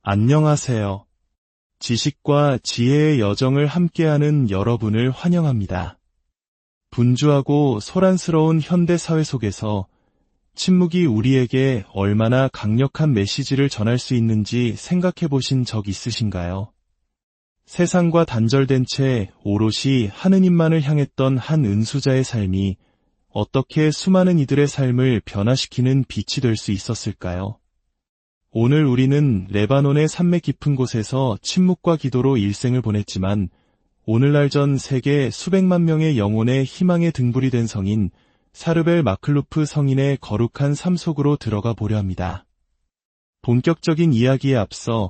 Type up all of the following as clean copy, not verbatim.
안녕하세요. 지식과 지혜의 여정을 함께하는 여러분을 환영합니다. 분주하고 소란스러운 현대 사회 속에서 침묵이 우리에게 얼마나 강력한 메시지를 전할 수 있는지 생각해 보신 적 있으신가요? 세상과 단절된 채 오롯이 하느님만을 향했던 한 은수자의 삶이 어떻게 수많은 이들의 삶을 변화시키는 빛이 될 수 있었을까요? 오늘 우리는 레바논의 산맥 깊은 곳에서 침묵과 기도로 일생을 보냈지만 오늘날 전 세계 수백만 명의 영혼의 희망의 등불이 된 성인 사르벨 마클루프 성인의 거룩한 삶 속으로 들어가 보려 합니다. 본격적인 이야기에 앞서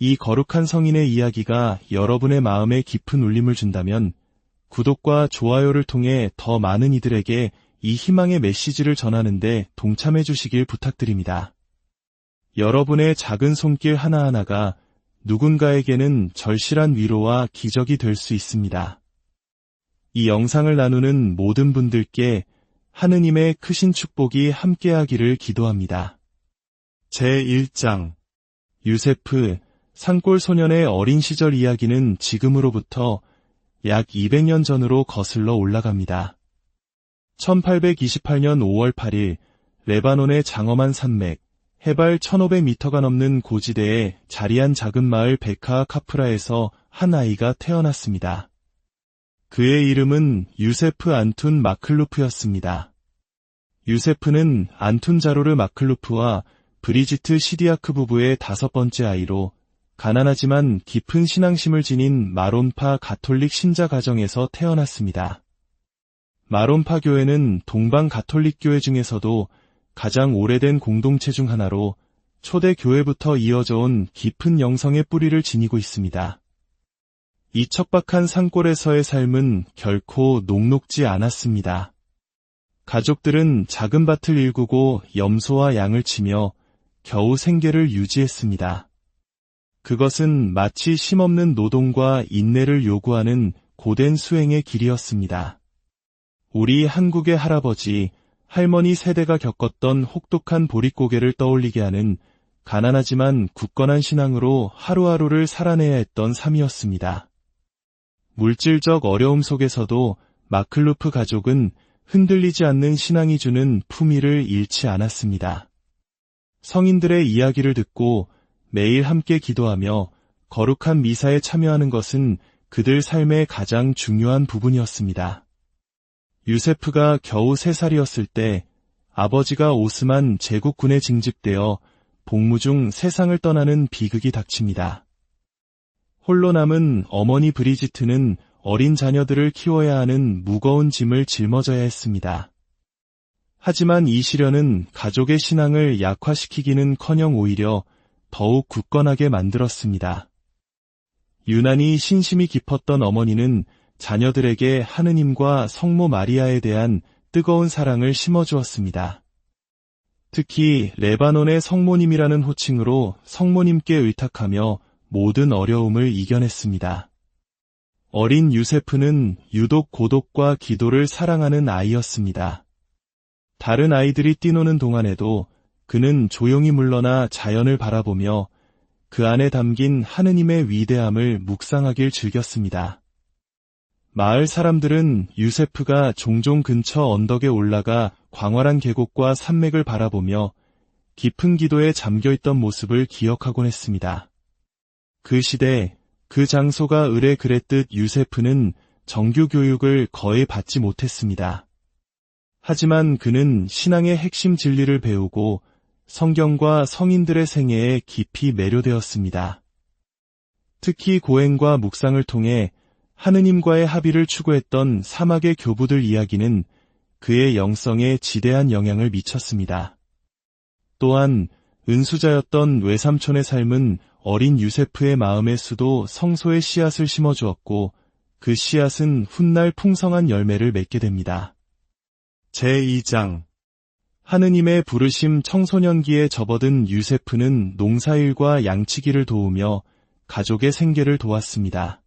이 거룩한 성인의 이야기가 여러분의 마음에 깊은 울림을 준다면 구독과 좋아요를 통해 더 많은 이들에게 이 희망의 메시지를 전하는 데 동참해 주시길 부탁드립니다. 여러분의 작은 손길 하나하나가 누군가에게는 절실한 위로와 기적이 될 수 있습니다. 이 영상을 나누는 모든 분들께 하느님의 크신 축복이 함께하기를 기도합니다. 제1장 유세프, 산골 소년의 어린 시절 이야기는 지금으로부터 약 200년 전으로 거슬러 올라갑니다. 1828년 5월 8일 레바논의 장엄한 산맥, 해발 1500m가 넘는 고지대에 자리한 작은 마을 베카 카프라에서 한 아이가 태어났습니다. 그의 이름은 유세프 안툰 마클루프였습니다. 유세프는 안툰 자로르 마클루프와 브리지트 시디아크 부부의 5번째 아이로 가난하지만 깊은 신앙심을 지닌 마론파 가톨릭 신자 가정에서 태어났습니다. 마론파 교회는 동방 가톨릭 교회 중에서도 가장 오래된 공동체 중 하나로 초대 교회부터 이어져 온 깊은 영성의 뿌리를 지니고 있습니다. 이 척박한 산골에서의 삶은 결코 녹록지 않았습니다. 가족들은 작은 밭을 일구고 염소와 양을 치며 겨우 생계를 유지했습니다. 그것은 마치 쉼없는 노동과 인내를 요구하는 고된 수행의 길이었습니다. 우리 한국의 할아버지, 할머니 세대가 겪었던 혹독한 보릿고개를 떠올리게 하는 가난하지만 굳건한 신앙으로 하루하루를 살아내야 했던 삶이었습니다. 물질적 어려움 속에서도 마클루프 가족은 흔들리지 않는 신앙이 주는 품위를 잃지 않았습니다. 성인들의 이야기를 듣고 매일 함께 기도하며 거룩한 미사에 참여하는 것은 그들 삶의 가장 중요한 부분이었습니다. 유세프가 겨우 3살이었을 때 아버지가 오스만 제국군에 징집되어 복무 중 세상을 떠나는 비극이 닥칩니다. 홀로 남은 어머니 브리지트는 어린 자녀들을 키워야 하는 무거운 짐을 짊어져야 했습니다. 하지만 이 시련은 가족의 신앙을 약화시키기는커녕 오히려 더욱 굳건하게 만들었습니다. 유난히 신심이 깊었던 어머니는 자녀들에게 하느님과 성모 마리아에 대한 뜨거운 사랑을 심어주었습니다. 특히 레바논의 성모님이라는 호칭으로 성모님께 의탁하며 모든 어려움을 이겨냈습니다. 어린 유세프는 유독 고독과 기도를 사랑하는 아이였습니다. 다른 아이들이 뛰노는 동안에도 그는 조용히 물러나 자연을 바라보며 그 안에 담긴 하느님의 위대함을 묵상하길 즐겼습니다. 마을 사람들은 유세프가 종종 근처 언덕에 올라가 광활한 계곡과 산맥을 바라보며 깊은 기도에 잠겨있던 모습을 기억하곤 했습니다. 그 시대, 그 장소가 을에 그랬듯 유세프는 정규 교육을 거의 받지 못했습니다. 하지만 그는 신앙의 핵심 진리를 배우고 성경과 성인들의 생애에 깊이 매료되었습니다. 특히 고행과 묵상을 통해 하느님과의 합의를 추구했던 사막의 교부들 이야기는 그의 영성에 지대한 영향을 미쳤습니다. 또한 은수자였던 외삼촌의 삶은 어린 유세프의 마음의 수도 성소의 씨앗을 심어주었고 그 씨앗은 훗날 풍성한 열매를 맺게 됩니다. 제2장 하느님의 부르심 청소년기에 접어든 유세프는 농사일과 양치기를 도우며 가족의 생계를 도왔습니다.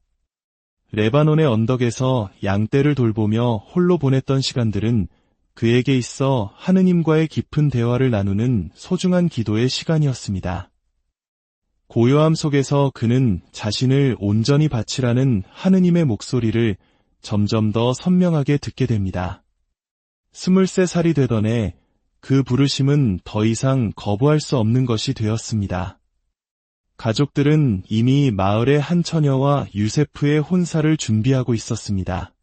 레바논의 언덕에서 양떼를 돌보며 홀로 보냈던 시간들은 그에게 있어 하느님과의 깊은 대화를 나누는 소중한 기도의 시간이었습니다. 고요함 속에서 그는 자신을 온전히 바치라는 하느님의 목소리를 점점 더 선명하게 듣게 됩니다. 23살이 되던 해 그 부르심은 더 이상 거부할 수 없는 것이 되었습니다. 가족들은 이미 마을의 한 처녀와 유세프의 혼사를 준비하고 있었습니다.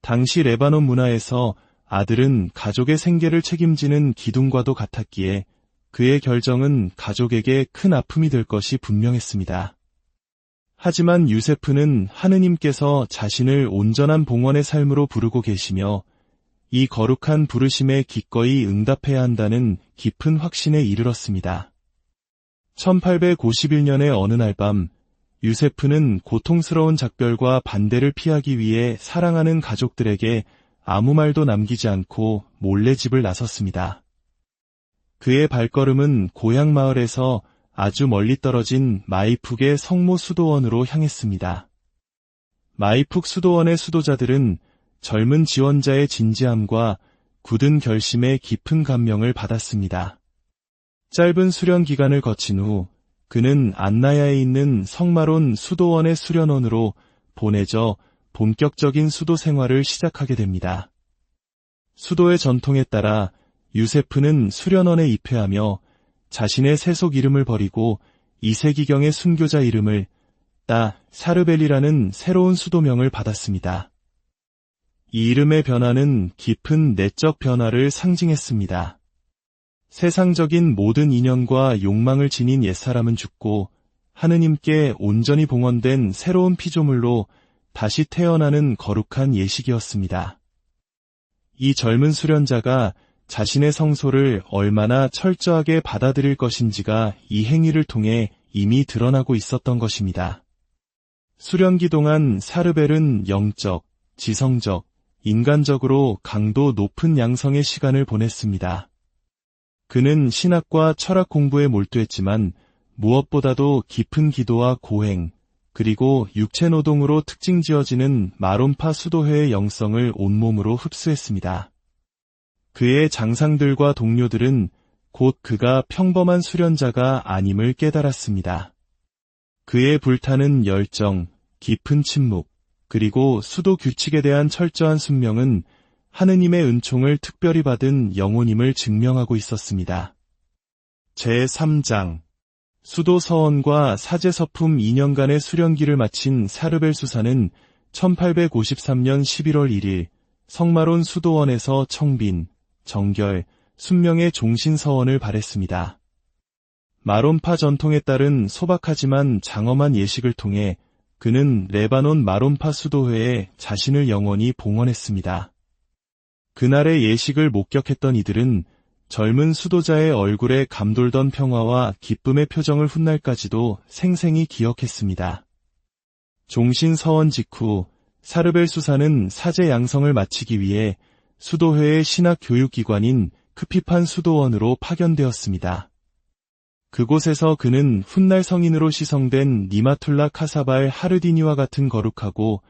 당시 레바논 문화에서 아들은 가족의 생계를 책임지는 기둥과도 같았기에 그의 결정은 가족에게 큰 아픔이 될 것이 분명했습니다. 하지만 유세프는 하느님께서 자신을 온전한 봉헌의 삶으로 부르고 계시며 이 거룩한 부르심에 기꺼이 응답해야 한다는 깊은 확신에 이르렀습니다. 1851년의 어느 날 밤, 유세프는 고통스러운 작별과 반대를 피하기 위해 사랑하는 가족들에게 아무 말도 남기지 않고 몰래 집을 나섰습니다. 그의 발걸음은 고향 마을에서 아주 멀리 떨어진 마이푹의 성모 수도원으로 향했습니다. 마이푹 수도원의 수도자들은 젊은 지원자의 진지함과 굳은 결심에 깊은 감명을 받았습니다. 짧은 수련 기간을 거친 후 그는 안나야에 있는 성마론 수도원의 수련원으로 보내져 본격적인 수도 생활을 시작하게 됩니다. 수도의 전통에 따라 유세프는 수련원에 입회하며 자신의 세속 이름을 버리고 이세기경의 순교자 이름을 따 사르벨이라는 새로운 수도명을 받았습니다. 이 이름의 변화는 깊은 내적 변화를 상징했습니다. 세상적인 모든 인연과 욕망을 지닌 옛사람은 죽고 하느님께 온전히 봉헌된 새로운 피조물로 다시 태어나는 거룩한 예식이었습니다. 이 젊은 수련자가 자신의 성소를 얼마나 철저하게 받아들일 것인지가 이 행위를 통해 이미 드러나고 있었던 것입니다. 수련기 동안 사르벨은 영적, 지성적, 인간적으로 강도 높은 양성의 시간을 보냈습니다. 그는 신학과 철학 공부에 몰두했지만 무엇보다도 깊은 기도와 고행, 그리고 육체 노동으로 특징 지어지는 마론파 수도회의 영성을 온몸으로 흡수했습니다. 그의 장상들과 동료들은 곧 그가 평범한 수련자가 아님을 깨달았습니다. 그의 불타는 열정, 깊은 침묵, 그리고 수도 규칙에 대한 철저한 순명은 하느님의 은총을 특별히 받은 영혼임을 증명하고 있었습니다. 제3장 수도 서원과 사제서품 2년간의 수련기를 마친 사르벨 수사는 1853년 11월 1일 성마론 수도원에서 청빈, 정결, 순명의 종신서원을 발했습니다. 마론파 전통에 따른 소박하지만 장엄한 예식을 통해 그는 레바논 마론파 수도회에 자신을 영원히 봉헌했습니다. 그날의 예식을 목격했던 이들은 젊은 수도자의 얼굴에 감돌던 평화와 기쁨의 표정을 훗날까지도 생생히 기억했습니다. 종신서원 직후 사르벨 수사는 사제 양성을 마치기 위해 수도회의 신학 교육기관인 크피판 수도원으로 파견되었습니다. 그곳에서 그는 훗날 성인으로 시성된 니마툴라 카사발 하르디니와 같은 거룩하고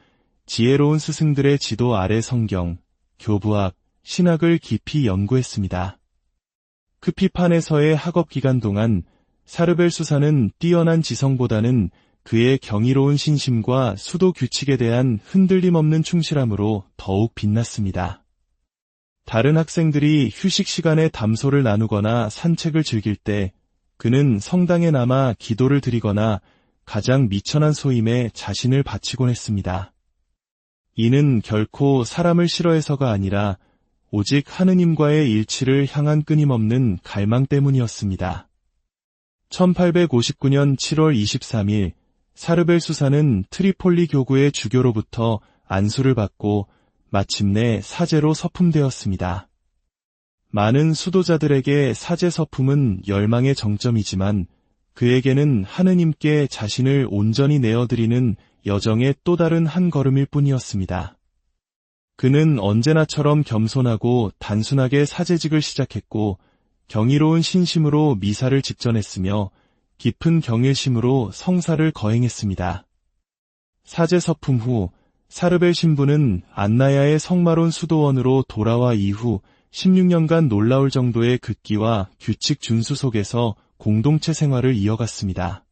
지혜로운 스승들의 지도 아래 성경, 교부학, 신학을 깊이 연구했습니다. 크피판에서의 학업 기간 동안 사르벨 수사는 뛰어난 지성보다는 그의 경이로운 신심과 수도 규칙에 대한 흔들림 없는 충실함으로 더욱 빛났습니다. 다른 학생들이 휴식 시간에 담소를 나누거나 산책을 즐길 때 그는 성당에 남아 기도를 드리거나 가장 미천한 소임에 자신을 바치곤 했습니다. 이는 결코 사람을 싫어해서가 아니라 오직 하느님과의 일치를 향한 끊임없는 갈망 때문이었습니다. 1859년 7월 23일 사르벨 수사는 트리폴리 교구의 주교로부터 안수를 받고 마침내 사제로 서품되었습니다. 많은 수도자들에게 사제 서품은 열망의 정점이지만 그에게는 하느님께 자신을 온전히 내어드리는 여정의 또 다른 한 걸음일 뿐이었습니다. 그는 언제나처럼 겸손하고 단순하게 사제직을 시작했고 경이로운 신심으로 미사를 직전했으며 깊은 경외심으로 성사를 거행했습니다. 사제 서품 후 사르벨 신부는 안나야의 성마론 수도원으로 돌아와 이후 16년간 놀라울 정도의 극기와 규칙 준수 속에서 공동체 생활을 이어갔습니다.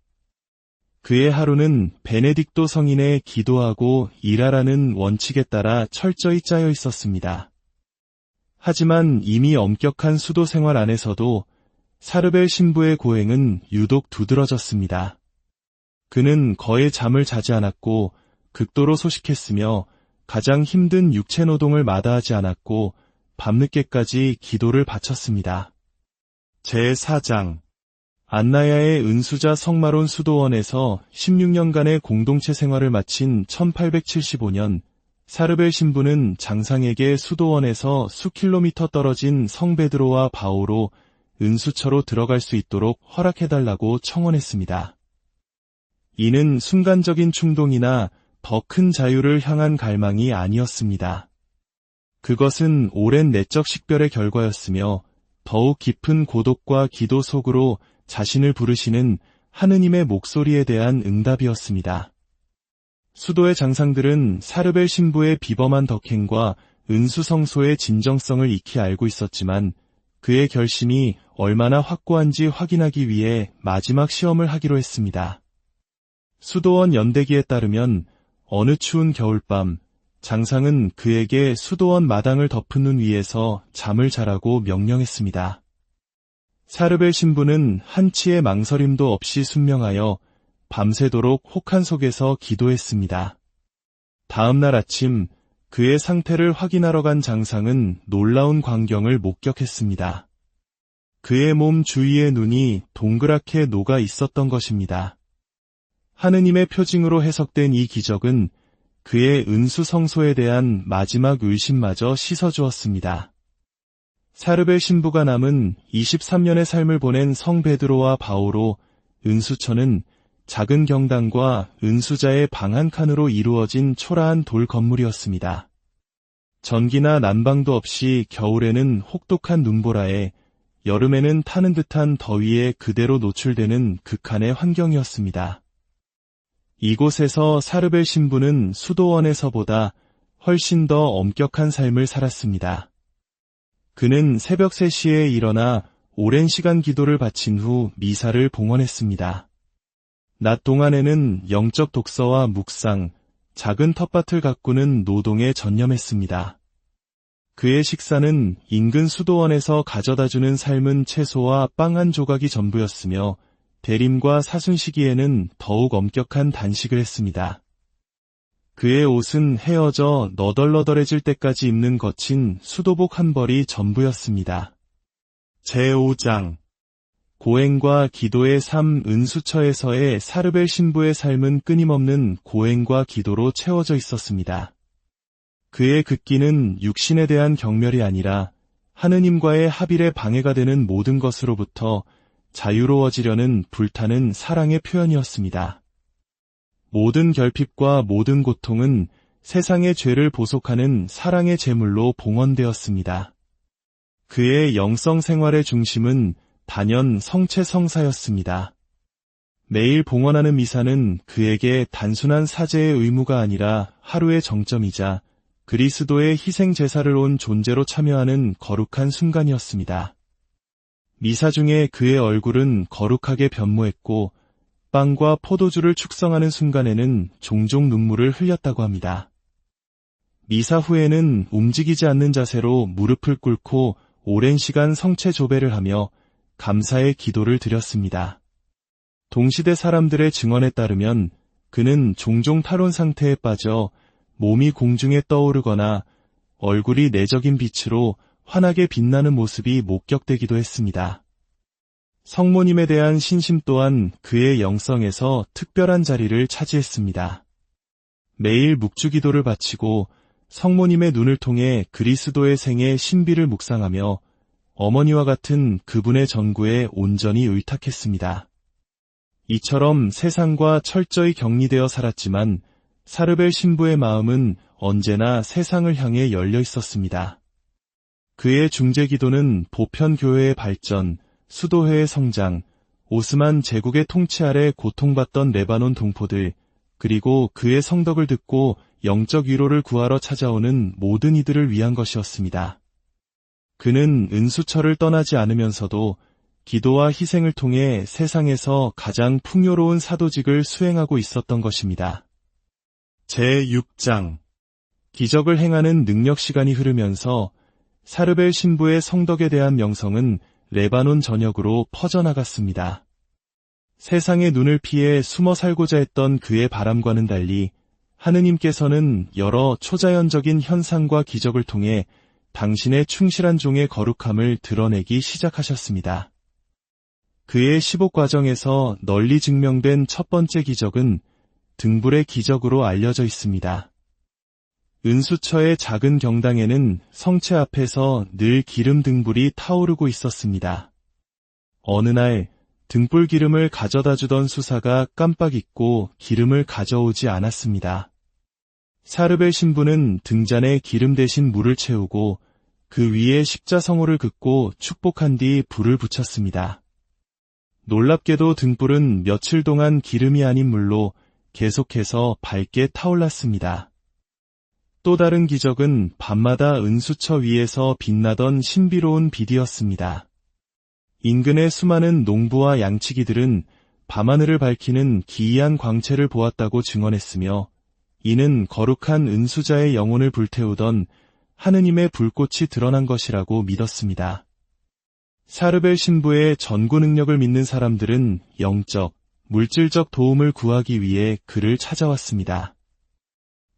그의 하루는 베네딕토 성인의 기도하고 일하라는 원칙에 따라 철저히 짜여 있었습니다. 하지만 이미 엄격한 수도 생활 안에서도 사르벨 신부의 고행은 유독 두드러졌습니다. 그는 거의 잠을 자지 않았고 극도로 소식했으며 가장 힘든 육체 노동을 마다하지 않았고 밤늦게까지 기도를 바쳤습니다. 제4장 안나야의 은수자 성마론 수도원에서 16년간의 공동체 생활을 마친 1875년 사르벨 신부는 장상에게 수도원에서 수킬로미터 떨어진 성베드로와 바오로 은수처로 들어갈 수 있도록 허락해달라고 청원했습니다. 이는 순간적인 충동이나 더 큰 자유를 향한 갈망이 아니었습니다. 그것은 오랜 내적 식별의 결과였으며 더욱 깊은 고독과 기도 속으로 자신을 부르시는 하느님의 목소리에 대한 응답이었습니다. 수도의 장상들은 사르벨 신부의 비범한 덕행과 은수성소의 진정성을 익히 알고 있었지만 그의 결심이 얼마나 확고한지 확인하기 위해 마지막 시험을 하기로 했습니다. 수도원 연대기에 따르면 어느 추운 겨울밤 장상은 그에게 수도원 마당을 덮은 눈 위에서 잠을 자라고 명령했습니다. 사르벨 신부는 한치의 망설임도 없이 순명하여 밤새도록 혹한 속에서 기도했습니다. 다음 날 아침 그의 상태를 확인하러 간 장상은 놀라운 광경을 목격했습니다. 그의 몸 주위의 눈이 동그랗게 녹아 있었던 것입니다. 하느님의 표징으로 해석된 이 기적은 그의 은수 성소에 대한 마지막 의심마저 씻어주었습니다. 사르벨 신부가 남은 23년의 삶을 보낸 성 베드로와 바오로 은수처는 작은 경당과 은수자의 방 한 칸으로 이루어진 초라한 돌 건물이었습니다. 전기나 난방도 없이 겨울에는 혹독한 눈보라에 여름에는 타는 듯한 더위에 그대로 노출되는 극한의 환경이었습니다. 이곳에서 사르벨 신부는 수도원에서보다 훨씬 더 엄격한 삶을 살았습니다. 그는 새벽 3시에 일어나 오랜 시간 기도를 바친 후 미사를 봉헌했습니다. 낮 동안에는 영적 독서와 묵상, 작은 텃밭을 가꾸는 노동에 전념했습니다. 그의 식사는 인근 수도원에서 가져다주는 삶은 채소와 빵 한 조각이 전부였으며 대림과 사순 시기에는 더욱 엄격한 단식을 했습니다. 그의 옷은 헤어져 너덜너덜해질 때까지 입는 거친 수도복 한 벌이 전부였습니다. 제5장 고행과 기도의 삶 은수처에서의 사르벨 신부의 삶은 끊임없는 고행과 기도로 채워져 있었습니다. 그의 극기는 육신에 대한 경멸이 아니라 하느님과의 합일에 방해가 되는 모든 것으로부터 자유로워지려는 불타는 사랑의 표현이었습니다. 모든 결핍과 모든 고통은 세상의 죄를 보속하는 사랑의 제물로 봉헌되었습니다. 그의 영성 생활의 중심은 단연 성체성사였습니다. 매일 봉헌하는 미사는 그에게 단순한 사제의 의무가 아니라 하루의 정점이자 그리스도의 희생 제사를 온 존재로 참여하는 거룩한 순간이었습니다. 미사 중에 그의 얼굴은 거룩하게 변모했고 빵과 포도주를 축성하는 순간에는 종종 눈물을 흘렸다고 합니다. 미사 후에는 움직이지 않는 자세로 무릎을 꿇고 오랜 시간 성체 조배를 하며 감사의 기도를 드렸습니다. 동시대 사람들의 증언에 따르면 그는 종종 탈원 상태에 빠져 몸이 공중에 떠오르거나 얼굴이 내적인 빛으로 환하게 빛나는 모습이 목격되기도 했습니다. 성모님에 대한 신심 또한 그의 영성에서 특별한 자리를 차지했습니다. 매일 묵주기도를 바치고 성모님의 눈을 통해 그리스도의 생의 신비를 묵상하며 어머니와 같은 그분의 전구에 온전히 의탁했습니다. 이처럼 세상과 철저히 격리되어 살았지만 사르벨 신부의 마음은 언제나 세상을 향해 열려 있었습니다. 그의 중재기도는 보편교회의 발전, 수도회의 성장, 오스만 제국의 통치 아래 고통받던 레바논 동포들, 그리고 그의 성덕을 듣고 영적 위로를 구하러 찾아오는 모든 이들을 위한 것이었습니다. 그는 은수처를 떠나지 않으면서도 기도와 희생을 통해 세상에서 가장 풍요로운 사도직을 수행하고 있었던 것입니다. 제6장 기적을 행하는 능력. 시간이 흐르면서 사르벨 신부의 성덕에 대한 명성은 레바논 전역으로 퍼져나갔습니다. 세상의 눈을 피해 숨어 살고자 했던 그의 바람과는 달리 하느님께서는 여러 초자연적인 현상과 기적을 통해 당신의 충실한 종의 거룩함을 드러내기 시작하셨습니다. 그의 시복 과정에서 널리 증명된 첫 번째 기적은 등불의 기적으로 알려져 있습니다. 은수처의 작은 경당에는 성체 앞에서 늘 기름 등불이 타오르고 있었습니다. 어느 날 등불 기름을 가져다 주던 수사가 깜빡 잊고 기름을 가져오지 않았습니다. 사르벨 신부는 등잔에 기름 대신 물을 채우고 그 위에 십자성호를 긋고 축복한 뒤 불을 붙였습니다. 놀랍게도 등불은 며칠 동안 기름이 아닌 물로 계속해서 밝게 타올랐습니다. 또 다른 기적은 밤마다 은수처 위에서 빛나던 신비로운 빛이었습니다. 인근의 수많은 농부와 양치기들은 밤하늘을 밝히는 기이한 광채를 보았다고 증언했으며 이는 거룩한 은수자의 영혼을 불태우던 하느님의 불꽃이 드러난 것이라고 믿었습니다. 사르벨 신부의 전구 능력을 믿는 사람들은 영적, 물질적 도움을 구하기 위해 그를 찾아왔습니다.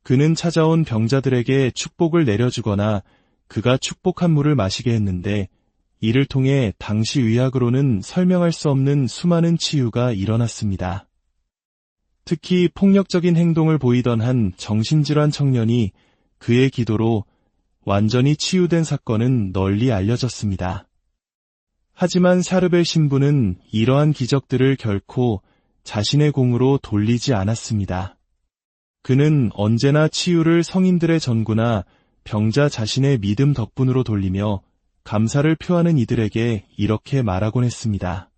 그는 찾아온 병자들에게 축복을 내려주거나 그가 축복한 물을 마시게 했는데 이를 통해 당시 의학으로는 설명할 수 없는 수많은 치유가 일어났습니다. 특히 폭력적인 행동을 보이던 한 정신질환 청년이 그의 기도로 완전히 치유된 사건은 널리 알려졌습니다. 하지만 사르벨 신부는 이러한 기적들을 결코 자신의 공으로 돌리지 않았습니다. 그는 언제나 치유를 성인들의 전구나 병자 자신의 믿음 덕분으로 돌리며 감사를 표하는 이들에게 이렇게 말하곤 했습니다.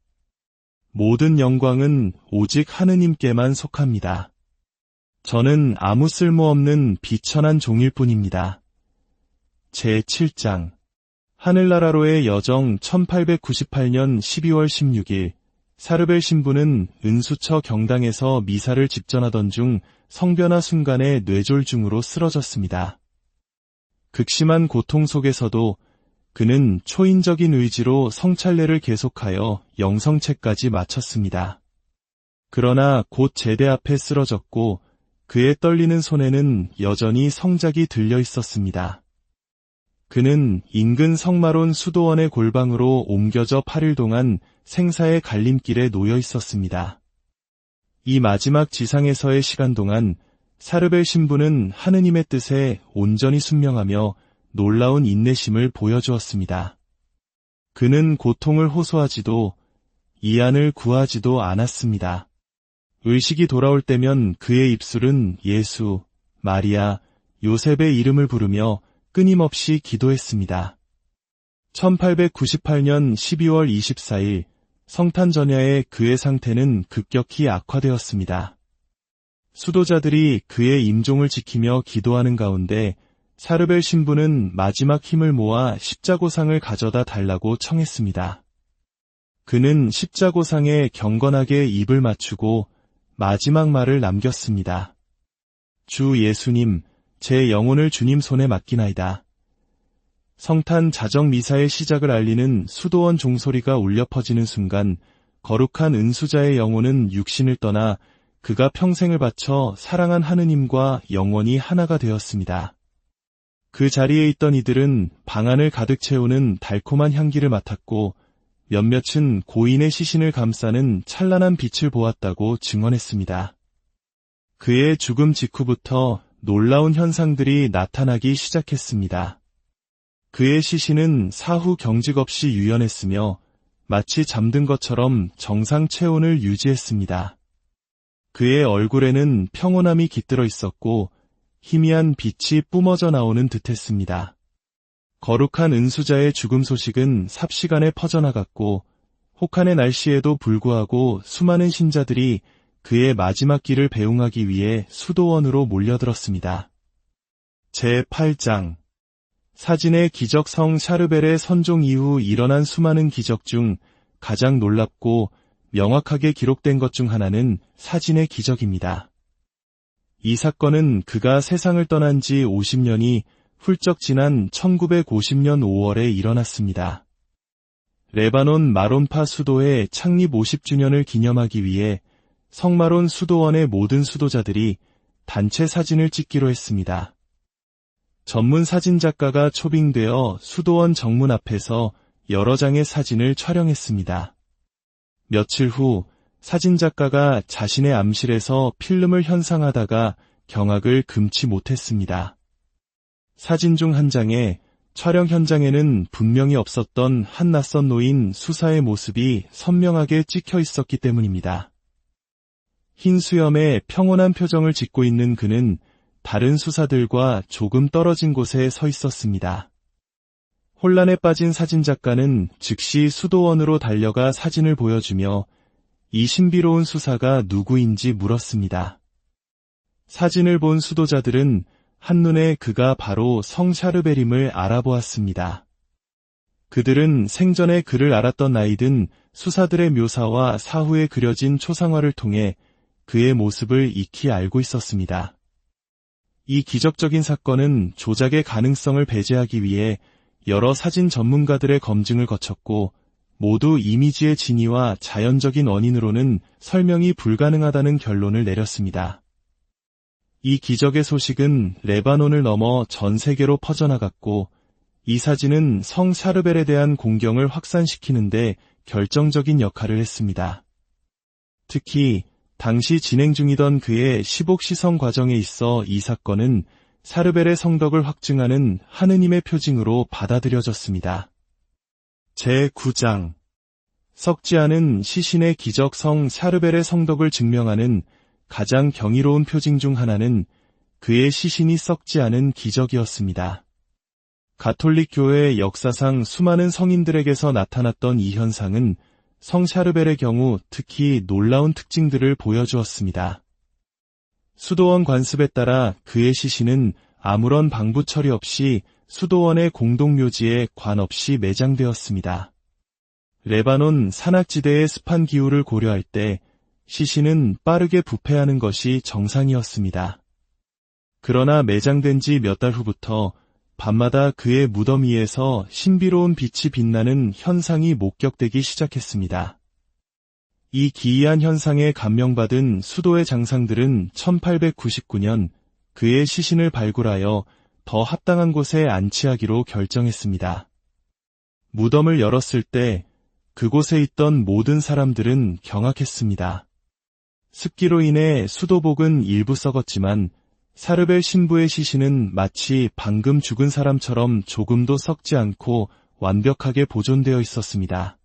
모든 영광은 오직 하느님께만 속합니다. 저는 아무 쓸모없는 비천한 종일 뿐입니다. 제7장 하늘나라로의 여정. 1898년 12월 16일 사르벨 신부는 은수처 경당에서 미사를 집전하던 중 성변화 순간에 뇌졸중으로 쓰러졌습니다. 극심한 고통 속에서도 그는 초인적인 의지로 성찰례를 계속하여 영성체까지 마쳤습니다. 그러나 곧 제대 앞에 쓰러졌고 그의 떨리는 손에는 여전히 성작이 들려 있었습니다. 그는 인근 성마론 수도원의 골방으로 옮겨져 8일 동안 생사의 갈림길에 놓여 있었습니다. 이 마지막 지상에서의 시간 동안 사르벨 신부는 하느님의 뜻에 온전히 순명하며 놀라운 인내심을 보여주었습니다. 그는 고통을 호소하지도 이안을 구하지도 않았습니다. 의식이 돌아올 때면 그의 입술은 예수, 마리아, 요셉의 이름을 부르며 끊임없이 기도했습니다. 1898년 12월 24일 성탄 전야에 그의 상태는 급격히 악화되었습니다. 수도자들이 그의 임종을 지키며 기도하는 가운데 사르벨 신부는 마지막 힘을 모아 십자고상을 가져다 달라고 청했습니다. 그는 십자고상에 경건하게 입을 맞추고 마지막 말을 남겼습니다. 주 예수님, 제 영혼을 주님 손에 맡기나이다. 성탄 자정 미사의 시작을 알리는 수도원 종소리가 울려 퍼지는 순간 거룩한 은수자의 영혼은 육신을 떠나 그가 평생을 바쳐 사랑한 하느님과 영원히 하나가 되었습니다. 그 자리에 있던 이들은 방안을 가득 채우는 달콤한 향기를 맡았고 몇몇은 고인의 시신을 감싸는 찬란한 빛을 보았다고 증언했습니다. 그의 죽음 직후부터 놀라운 현상들이 나타나기 시작했습니다. 그의 시신은 사후 경직 없이 유연했으며 마치 잠든 것처럼 정상 체온을 유지했습니다. 그의 얼굴에는 평온함이 깃들어 있었고 희미한 빛이 뿜어져 나오는 듯했습니다. 거룩한 은수자의 죽음 소식은 삽시간에 퍼져나갔고 혹한의 날씨에도 불구하고 수많은 신자들이 그의 마지막 길을 배웅하기 위해 수도원으로 몰려들었습니다. 제8장 사진의 기적성 샤르벨의 선종 이후 일어난 수많은 기적 중 가장 놀랍고 명확하게 기록된 것 중 하나는 사진의 기적입니다. 이 사건은 그가 세상을 떠난 지 50년이 훌쩍 지난 1950년 5월에 일어났습니다. 레바논 마론파 수도의 창립 50주년을 기념하기 위해 성마론 수도원의 모든 수도자들이 단체 사진을 찍기로 했습니다. 전문 사진작가가 초빙되어 수도원 정문 앞에서 여러 장의 사진을 촬영했습니다. 며칠 후 사진작가가 자신의 암실에서 필름을 현상하다가 경악을 금치 못했습니다. 사진 중 한 장에 촬영 현장에는 분명히 없었던 한 낯선 노인 수사의 모습이 선명하게 찍혀 있었기 때문입니다. 흰 수염에 평온한 표정을 짓고 있는 그는 다른 수사들과 조금 떨어진 곳에 서 있었습니다. 혼란에 빠진 사진작가는 즉시 수도원으로 달려가 사진을 보여주며 이 신비로운 수사가 누구인지 물었습니다. 사진을 본 수도자들은 한눈에 그가 바로 성 샤르베림을 알아보았습니다. 그들은 생전에 그를 알았던 나이든 수사들의 묘사와 사후에 그려진 초상화를 통해 그의 모습을 익히 알고 있었습니다. 이 기적적인 사건은 조작의 가능성을 배제하기 위해 여러 사진 전문가들의 검증을 거쳤고 모두 이미지의 진위와 자연적인 원인으로는 설명이 불가능하다는 결론을 내렸습니다. 이 기적의 소식은 레바논을 넘어 전 세계로 퍼져나갔고 이 사진은 성 샤르벨에 대한 공경을 확산시키는데 결정적인 역할을 했습니다. 특히 당시 진행 중이던 그의 시복시성 과정에 있어 이 사건은 샤르벨의 성덕을 확증하는 하느님의 표징으로 받아들여졌습니다. 제9장 썩지 않은 시신의 기적 성 샤르벨의 성덕을 증명하는 가장 경이로운 표징 중 하나는 그의 시신이 썩지 않은 기적이었습니다. 가톨릭 교회의 역사상 수많은 성인들에게서 나타났던 이 현상은 성 샤르벨의 경우 특히 놀라운 특징들을 보여주었습니다. 수도원 관습에 따라 그의 시신은 아무런 방부 처리 없이 수도원의 공동묘지에 관 없이 매장되었습니다. 레바논 산악지대의 습한 기후를 고려할 때 시신은 빠르게 부패하는 것이 정상이었습니다. 그러나 매장된 지 몇 달 후부터 밤마다 그의 무덤 위에서 신비로운 빛이 빛나는 현상이 목격되기 시작했습니다. 이 기이한 현상에 감명받은 수도의 장상들은 1899년 그의 시신을 발굴하여 더 합당한 곳에 안치하기로 결정했습니다. 무덤을 열었을 때 그곳에 있던 모든 사람들은 경악했습니다. 습기로 인해 수도복은 일부 썩었지만 샤르벨 신부의 시신은 마치 방금 죽은 사람처럼 조금도 썩지 않고 완벽하게 보존되어 있었습니다.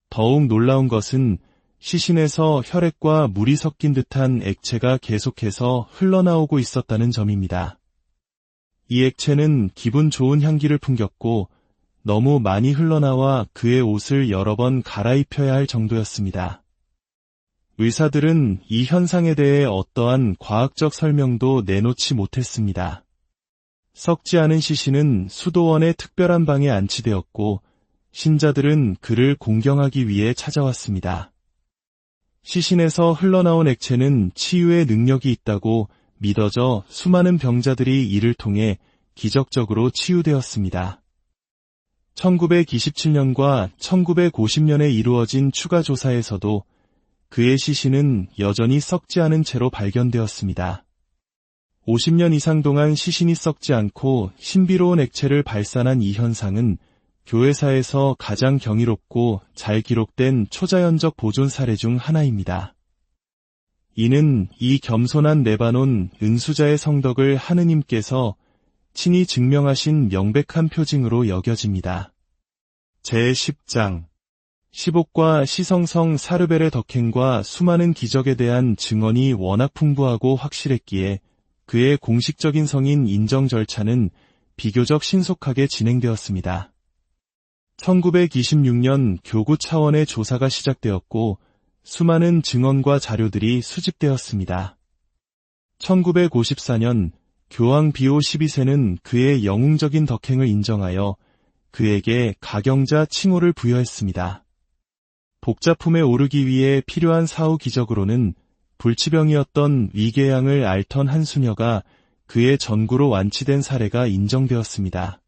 더욱 놀라운 것은 시신에서 혈액과 물이 섞인 듯한 액체가 계속해서 흘러나오고 있었다는 점입니다. 이 액체는 기분 좋은 향기를 풍겼고 너무 많이 흘러나와 그의 옷을 여러 번 갈아입혀야 할 정도였습니다. 의사들은 이 현상에 대해 어떠한 과학적 설명도 내놓지 못했습니다. 썩지 않은 시신은 수도원의 특별한 방에 안치되었고 신자들은 그를 공경하기 위해 찾아왔습니다. 시신에서 흘러나온 액체는 치유의 능력이 있다고 믿어져 수많은 병자들이 이를 통해 기적적으로 치유되었습니다. 1927년과 1950년에 이루어진 추가 조사에서도 그의 시신은 여전히 썩지 않은 채로 발견되었습니다. 50년 이상 동안 시신이 썩지 않고 신비로운 액체를 발산한 이 현상은 교회사에서 가장 경이롭고 잘 기록된 초자연적 보존 사례 중 하나입니다. 이는 이 겸손한 레바논 은수자의 성덕을 하느님께서 친히 증명하신 명백한 표징으로 여겨집니다. 제10장 시복과 시성성 사르벨의 덕행과 수많은 기적에 대한 증언이 워낙 풍부하고 확실했기에 그의 공식적인 성인 인정 절차는 비교적 신속하게 진행되었습니다. 1926년 교구 차원의 조사가 시작되었고 수많은 증언과 자료들이 수집되었습니다. 1954년 교황 비오 12세는 그의 영웅적인 덕행을 인정하여 그에게 가경자 칭호를 부여했습니다. 복자품에 오르기 위해 필요한 사후 기적으로는 불치병이었던 위궤양을 앓던 한 수녀가 그의 전구로 완치된 사례가 인정되었습니다.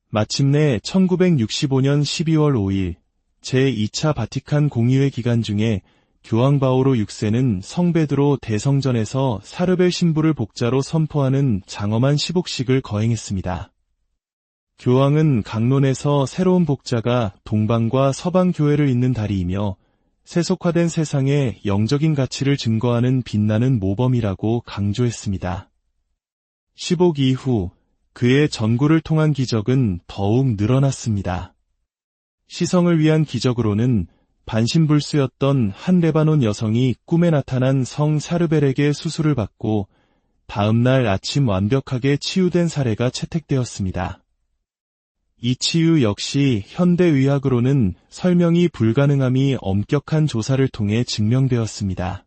마침내 1965년 12월 5일 제2차 바티칸 공의회 기간 중에 교황 바오로 6세는 성 베드로 대성전에서 사르벨 신부를 복자로 선포하는 장엄한 시복식을 거행했습니다. 교황은 강론에서 새로운 복자가 동방과 서방 교회를 잇는 다리이며 세속화된 세상의 영적인 가치를 증거하는 빛나는 모범이라고 강조했습니다. 시복 이후 그의 전구를 통한 기적은 더욱 늘어났습니다. 시성을 위한 기적으로는 반신불수였던 한 레바논 여성이 꿈에 나타난 성 샤르벨에게 수술을 받고 다음날 아침 완벽하게 치유된 사례가 채택되었습니다. 이 치유 역시 현대의학으로는 설명이 불가능함이 엄격한 조사를 통해 증명되었습니다.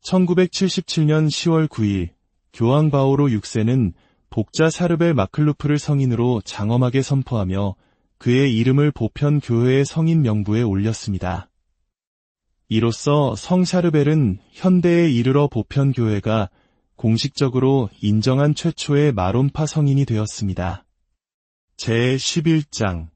1977년 10월 9일 교황 바오로 6세는 복자 샤르벨 마클루프를 성인으로 장엄하게 선포하며 그의 이름을 보편 교회의 성인 명부에 올렸습니다. 이로써 성 샤르벨은 현대에 이르러 보편 교회가 공식적으로 인정한 최초의 마론파 성인이 되었습니다. 제11장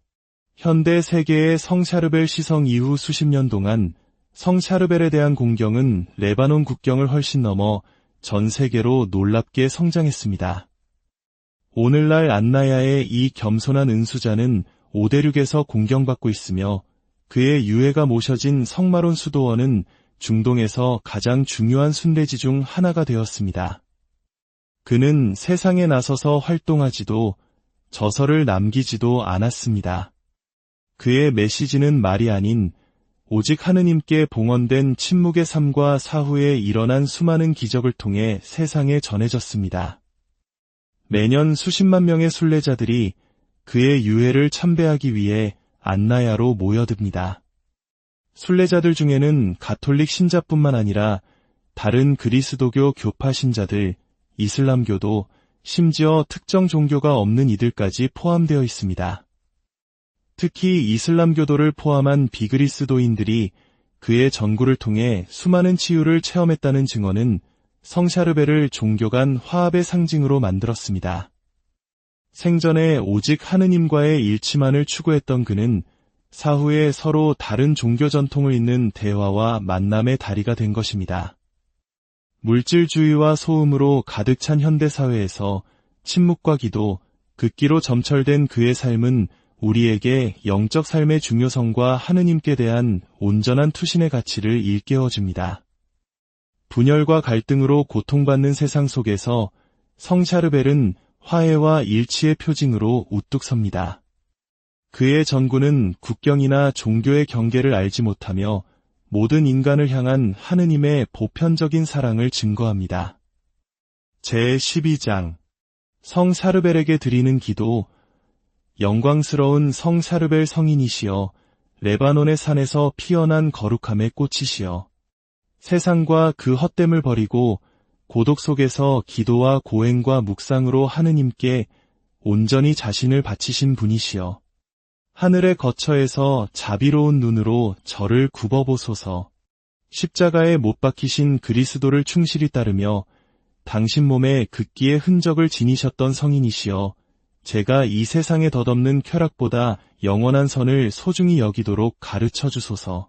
현대 세계의 성 샤르벨 시성 이후 수십 년 동안 성 샤르벨에 대한 공경은 레바논 국경을 훨씬 넘어 전 세계로 놀랍게 성장했습니다. 오늘날 안나야의 이 겸손한 은수자는 오대륙에서 공경받고 있으며 그의 유해가 모셔진 성마론 수도원은 중동에서 가장 중요한 순례지 중 하나가 되었습니다. 그는 세상에 나서서 활동하지도 저서를 남기지도 않았습니다. 그의 메시지는 말이 아닌 오직 하느님께 봉헌된 침묵의 삶과 사후에 일어난 수많은 기적을 통해 세상에 전해졌습니다. 매년 수십만 명의 순례자들이 그의 유해를 참배하기 위해 안나야로 모여듭니다. 순례자들 중에는 가톨릭 신자뿐만 아니라 다른 그리스도교 교파 신자들, 이슬람교도 심지어 특정 종교가 없는 이들까지 포함되어 있습니다. 특히 이슬람교도를 포함한 비그리스도인들이 그의 전구를 통해 수많은 치유를 체험했다는 증언은 성샤르벨을 종교 간 화합의 상징으로 만들었습니다. 생전에 오직 하느님과의 일치만을 추구했던 그는 사후에 서로 다른 종교 전통을 잇는 대화와 만남의 다리가 된 것입니다. 물질주의와 소음으로 가득 찬 현대사회에서 침묵과 기도, 극기로 점철된 그의 삶은 우리에게 영적 삶의 중요성과 하느님께 대한 온전한 투신의 가치를 일깨워줍니다. 분열과 갈등으로 고통받는 세상 속에서 성샤르벨은 화해와 일치의 표징으로 우뚝 섭니다. 그의 전구는 국경이나 종교의 경계를 알지 못하며 모든 인간을 향한 하느님의 보편적인 사랑을 증거합니다. 제12장 성 샤르벨에게 드리는 기도. 영광스러운 성 샤르벨 성인이시여, 레바논의 산에서 피어난 거룩함의 꽃이시여, 세상과 그 헛됨을 버리고 고독 속에서 기도와 고행과 묵상으로 하느님께 온전히 자신을 바치신 분이시여, 하늘의 거처에서 자비로운 눈으로 저를 굽어보소서. 십자가에 못 박히신 그리스도를 충실히 따르며 당신 몸에 극기의 흔적을 지니셨던 성인이시여, 제가 이 세상에 덧없는 쾌락보다 영원한 선을 소중히 여기도록 가르쳐 주소서.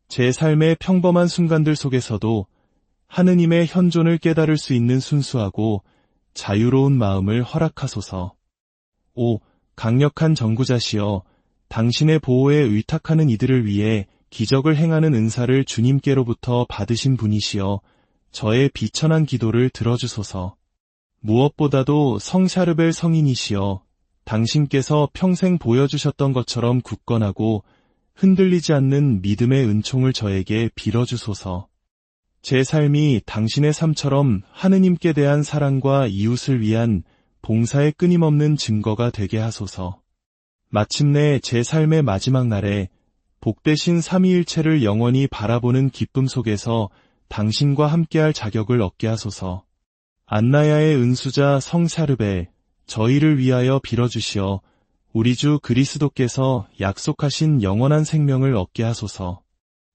제 삶의 평범한 순간들 속에서도 하느님의 현존을 깨달을 수 있는 순수하고 자유로운 마음을 허락하소서. 오, 강력한 전구자시여, 당신의 보호에 의탁하는 이들을 위해 기적을 행하는 은사를 주님께로부터 받으신 분이시여, 저의 비천한 기도를 들어주소서. 무엇보다도 성샤르벨 성인이시여, 당신께서 평생 보여주셨던 것처럼 굳건하고 흔들리지 않는 믿음의 은총을 저에게 빌어주소서. 제 삶이 당신의 삶처럼 하느님께 대한 사랑과 이웃을 위한 봉사의 끊임없는 증거가 되게 하소서. 마침내 제 삶의 마지막 날에 복되신 삼위일체를 영원히 바라보는 기쁨 속에서 당신과 함께할 자격을 얻게 하소서. 안나야의 은수자 성 샤르벨, 저희를 위하여 빌어주시어 우리 주 그리스도께서 약속하신 영원한 생명을 얻게 하소서.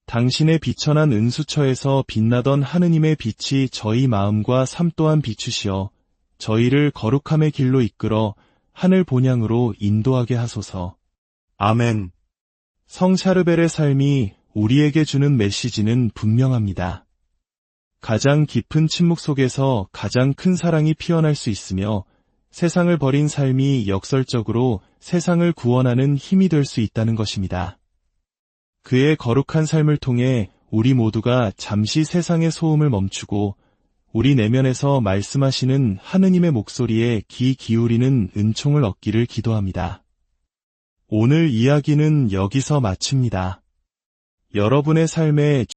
당신의 비천한 은수처에서 빛나던 하느님의 빛이 저희 마음과 삶 또한 비추시어 저희를 거룩함의 길로 이끌어 하늘 본향으로 인도하게 하소서. 아멘. 성 샤르벨의 삶이 우리에게 주는 메시지는 분명합니다. 가장 깊은 침묵 속에서 가장 큰 사랑이 피어날 수 있으며 세상을 버린 삶이 역설적으로 세상을 구원하는 힘이 될 수 있다는 것입니다. 그의 거룩한 삶을 통해 우리 모두가 잠시 세상의 소음을 멈추고 우리 내면에서 말씀하시는 하느님의 목소리에 귀 기울이는 은총을 얻기를 기도합니다. 오늘 이야기는 여기서 마칩니다. 여러분의 삶에